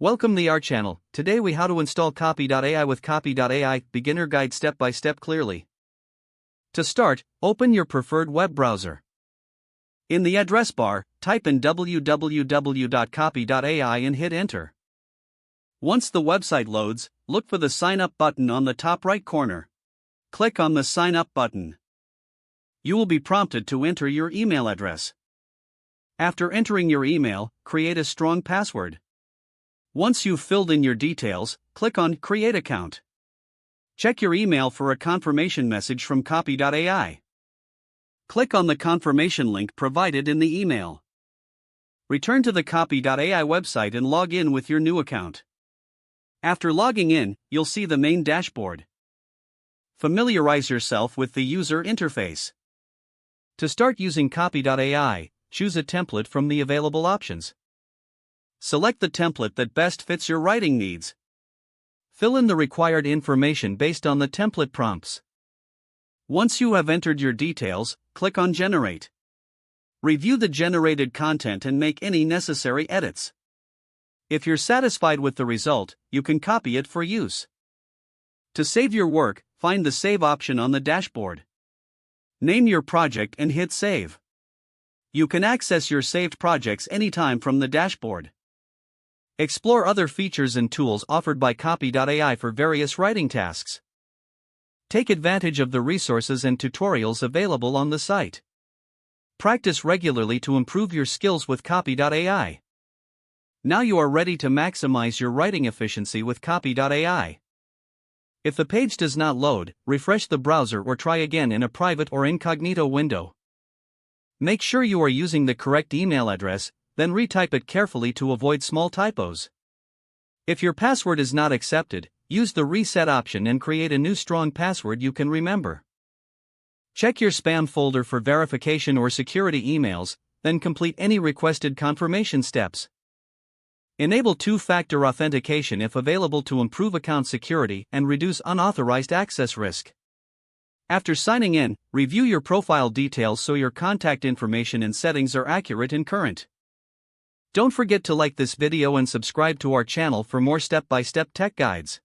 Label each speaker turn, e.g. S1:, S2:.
S1: Welcome to our channel. Today we how to install Copy.ai with Copy.ai, beginner guide step by step clearly. To start, open your preferred web browser. In the address bar, type in www.copy.ai and hit enter. Once the website loads, look for the sign up button on the top right corner. Click on the sign up button. You will be prompted to enter your email address. After entering your email, create a strong password. Once you've filled in your details, click on Create Account. Check your email for a confirmation message from Copy.ai. Click on the confirmation link provided in the email. Return to the Copy.ai website and log in with your new account. After logging in, you'll see the main dashboard. Familiarize yourself with the user interface. To start using Copy.ai, choose a template from the available options. Select the template that best fits your writing needs. Fill in the required information based on the template prompts. Once you have entered your details, click on Generate. Review the generated content and make any necessary edits. If you're satisfied with the result, you can copy it for use. To save your work, find the Save option on the dashboard. Name your project and hit Save. You can access your saved projects anytime from the dashboard. Explore other features and tools offered by Copy.ai for various writing tasks. Take advantage of the resources and tutorials available on the site. Practice regularly to improve your skills with Copy.ai. Now you are ready to maximize your writing efficiency with Copy.ai. If the page does not load, refresh the browser or try again in a private or incognito window. Make sure you are using the correct email address, then retype it carefully to avoid small typos. If your password is not accepted, use the reset option and create a new strong password you can remember. Check your spam folder for verification or security emails, then complete any requested confirmation steps. Enable two-factor authentication if available to improve account security and reduce unauthorized access risk. After signing in, review your profile details so your contact information and settings are accurate and current. Don't forget to like this video and subscribe to our channel for more step-by-step tech guides.